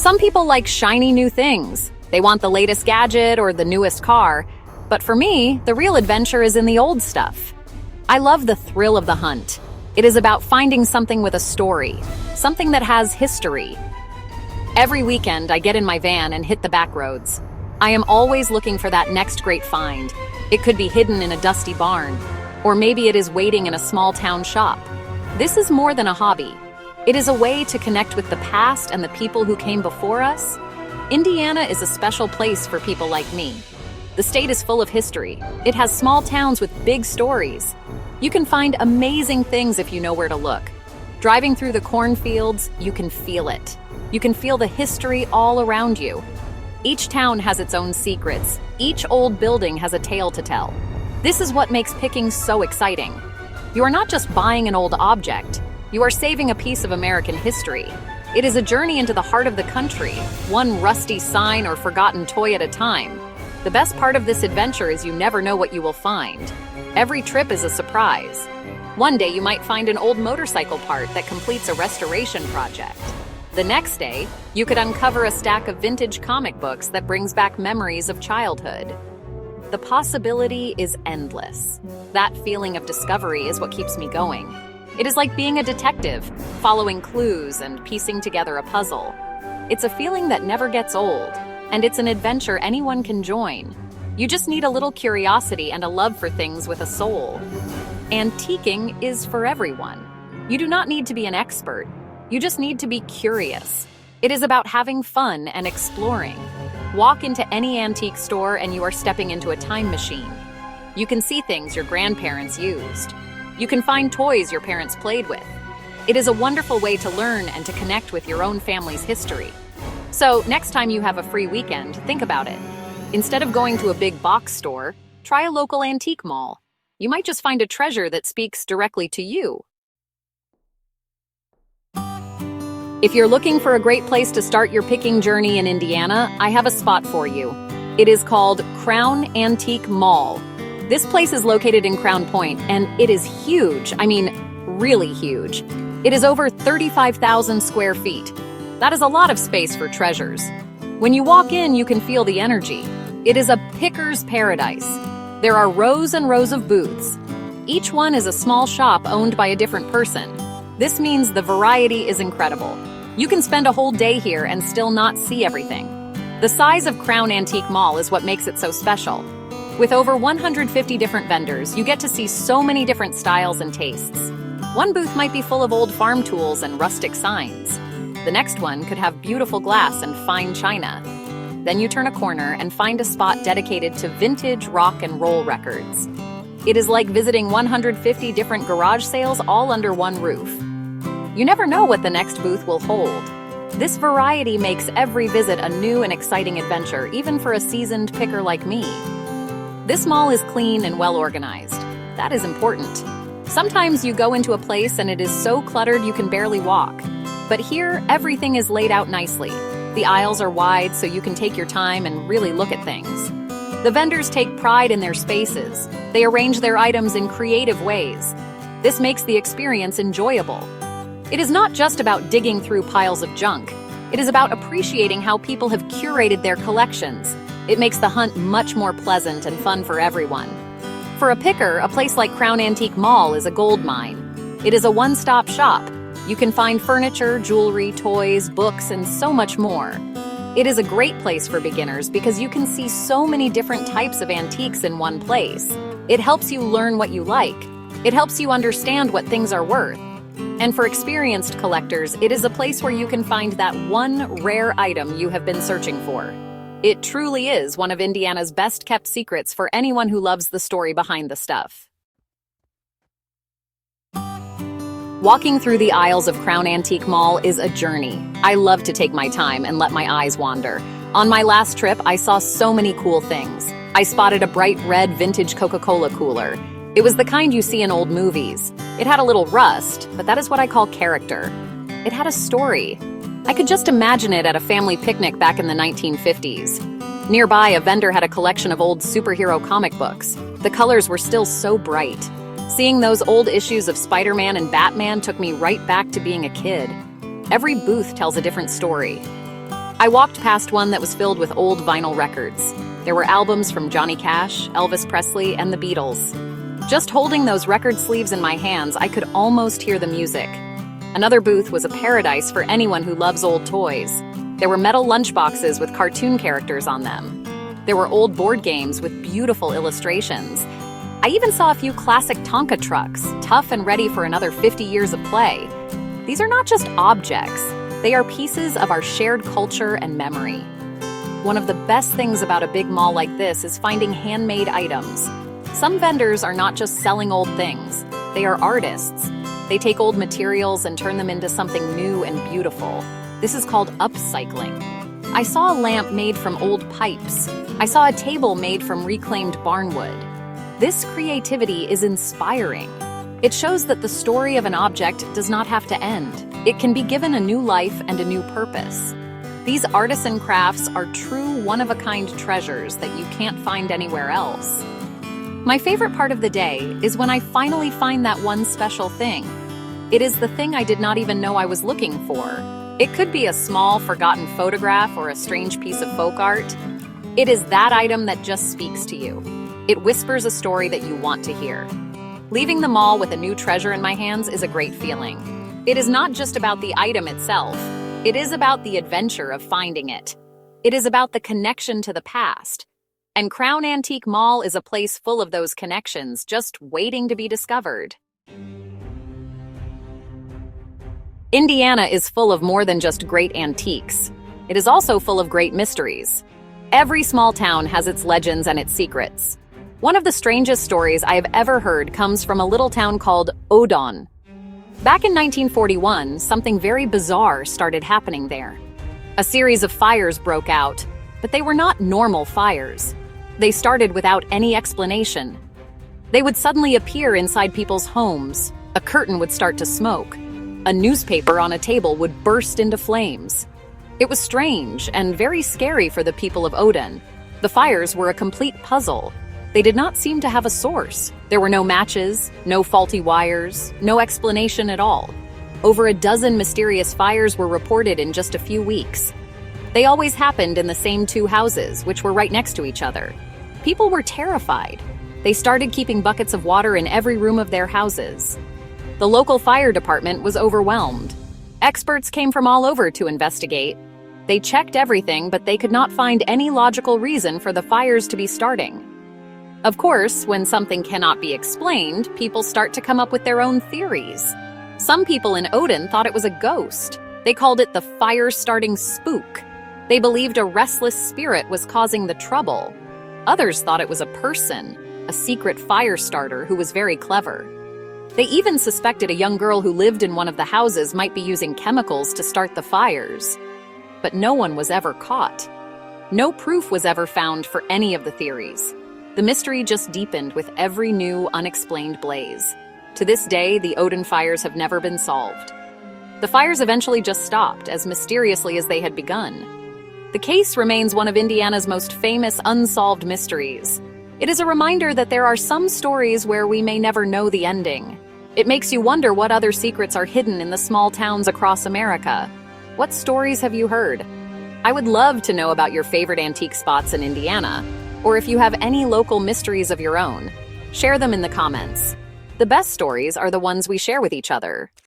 Some people like shiny new things. They want the latest gadget or the newest car. But for me, the real adventure is in the old stuff. I love the thrill of the hunt. It is about finding something with a story, something that has history. Every weekend, I get in my van and hit the back roads. I am always looking for that next great find. It could be hidden in a dusty barn, or maybe it is waiting in a small town shop. This is more than a hobby. It is a way to connect with the past and the people who came before us. Indiana is a special place for people like me. The state is full of history. It has small towns with big stories. You can find amazing things if you know where to look. Driving through the cornfields, you can feel it. You can feel the history all around you. Each town has its own secrets. Each old building has a tale to tell. This is what makes picking so exciting. You are not just buying an old object. You are saving a piece of American history. It is a journey into the heart of the country, one rusty sign or forgotten toy at a time. The best part of this adventure is you never know what you will find. Every trip is a surprise. One day you might find an old motorcycle part that completes a restoration project. The next day, you could uncover a stack of vintage comic books that brings back memories of childhood. The possibility is endless. That feeling of discovery is what keeps me going. It is like being a detective, following clues and piecing together a puzzle. It's a feeling that never gets old, and it's an adventure anyone can join. You just need a little curiosity and a love for things with a soul. Antiquing is for everyone. You do not need to be an expert. You just need to be curious. It is about having fun and exploring. Walk into any antique store and you are stepping into a time machine. You can see things your grandparents used. You can find toys your parents played with. It is a wonderful way to learn and to connect with your own family's history. So, next time you have a free weekend, think about it. Instead of going to a big box store, try a local antique mall. You might just find a treasure that speaks directly to you. If you're looking for a great place to start your picking journey in Indiana, I have a spot for you. It is called Crown Antique Mall. This place is located in Crown Point, and it is huge. I mean, really huge. It is over 35,000 square feet. That is a lot of space for treasures. When you walk in, you can feel the energy. It is a picker's paradise. There are rows and rows of booths. Each one is a small shop owned by a different person. This means the variety is incredible. You can spend a whole day here and still not see everything. The size of Crown Antique Mall is what makes it so special. With over 150 different vendors, you get to see so many different styles and tastes. One booth might be full of old farm tools and rustic signs. The next one could have beautiful glass and fine china. Then you turn a corner and find a spot dedicated to vintage rock and roll records. It is like visiting 150 different garage sales all under one roof. You never know what the next booth will hold. This variety makes every visit a new and exciting adventure, even for a seasoned picker like me. This mall is clean and well organized. That is important. Sometimes you go into a place and it is so cluttered you can barely walk. But here, everything is laid out nicely. The aisles are wide so you can take your time and really look at things. The vendors take pride in their spaces. They arrange their items in creative ways. This makes the experience enjoyable. It is not just about digging through piles of junk. It is about appreciating how people have curated their collections. It makes the hunt much more pleasant and fun for everyone. For a picker, a place like Crown Antique Mall is a gold mine. It is a one-stop shop. You can find furniture, jewelry, toys, books, and so much more. It is a great place for beginners because you can see so many different types of antiques in one place. It helps you learn what you like. It helps you understand what things are worth. And for experienced collectors, it is a place where you can find that one rare item you have been searching for. It truly is one of Indiana's best-kept secrets for anyone who loves the story behind the stuff. Walking through the aisles of Crown Antique Mall is a journey. I love to take my time and let my eyes wander. On my last trip, I saw so many cool things. I spotted a bright red vintage Coca-Cola cooler. It was the kind you see in old movies. It had a little rust, but that is what I call character. It had a story. I could just imagine it at a family picnic back in the 1950s. Nearby, a vendor had a collection of old superhero comic books. The colors were still so bright. Seeing those old issues of Spider-Man and Batman took me right back to being a kid. Every booth tells a different story. I walked past one that was filled with old vinyl records. There were albums from Johnny Cash, Elvis Presley, and the Beatles. Just holding those record sleeves in my hands, I could almost hear the music. Another booth was a paradise for anyone who loves old toys. There were metal lunchboxes with cartoon characters on them. There were old board games with beautiful illustrations. I even saw a few classic Tonka trucks, tough and ready for another 50 years of play. These are not just objects, they are pieces of our shared culture and memory. One of the best things about a big mall like this is finding handmade items. Some vendors are not just selling old things, they are artists. They take old materials and turn them into something new and beautiful. This is called upcycling. I saw a lamp made from old pipes. I saw a table made from reclaimed barnwood. This creativity is inspiring. It shows that the story of an object does not have to end. It can be given a new life and a new purpose. These artisan crafts are true one-of-a-kind treasures that you can't find anywhere else. My favorite part of the day is when I finally find that one special thing. It is the thing I did not even know I was looking for. It could be a small, forgotten photograph or a strange piece of folk art. It is that item that just speaks to you. It whispers a story that you want to hear. Leaving the mall with a new treasure in my hands is a great feeling. It is not just about the item itself. It is about the adventure of finding it. It is about the connection to the past. And Crown Antique Mall is a place full of those connections just waiting to be discovered. Indiana is full of more than just great antiques. It is also full of great mysteries. Every small town has its legends and its secrets. One of the strangest stories I have ever heard comes from a little town called Odon. Back in 1941, something very bizarre started happening there. A series of fires broke out, but they were not normal fires. They started without any explanation. They would suddenly appear inside people's homes. A curtain would start to smoke. A newspaper on a table would burst into flames. It was strange and very scary for the people of Odon. The fires were a complete puzzle. They did not seem to have a source. There were no matches, no faulty wires, no explanation at all. Over a dozen mysterious fires were reported in just a few weeks. They always happened in the same two houses, which were right next to each other. People were terrified. They started keeping buckets of water in every room of their houses. The local fire department was overwhelmed. Experts came from all over to investigate. They checked everything, but they could not find any logical reason for the fires to be starting. Of course, when something cannot be explained, people start to come up with their own theories. Some people in Odon thought it was a ghost. They called it the fire-starting spook. They believed a restless spirit was causing the trouble. Others thought it was a person, a secret fire starter who was very clever. They even suspected a young girl who lived in one of the houses might be using chemicals to start the fires. But no one was ever caught. No proof was ever found for any of the theories. The mystery just deepened with every new, unexplained blaze. To this day, the Odon fires have never been solved. The fires eventually just stopped, as mysteriously as they had begun. The case remains one of Indiana's most famous unsolved mysteries. It is a reminder that there are some stories where we may never know the ending. It makes you wonder what other secrets are hidden in the small towns across America. What stories have you heard? I would love to know about your favorite antique spots in Indiana, or if you have any local mysteries of your own. Share them in the comments. The best stories are the ones we share with each other.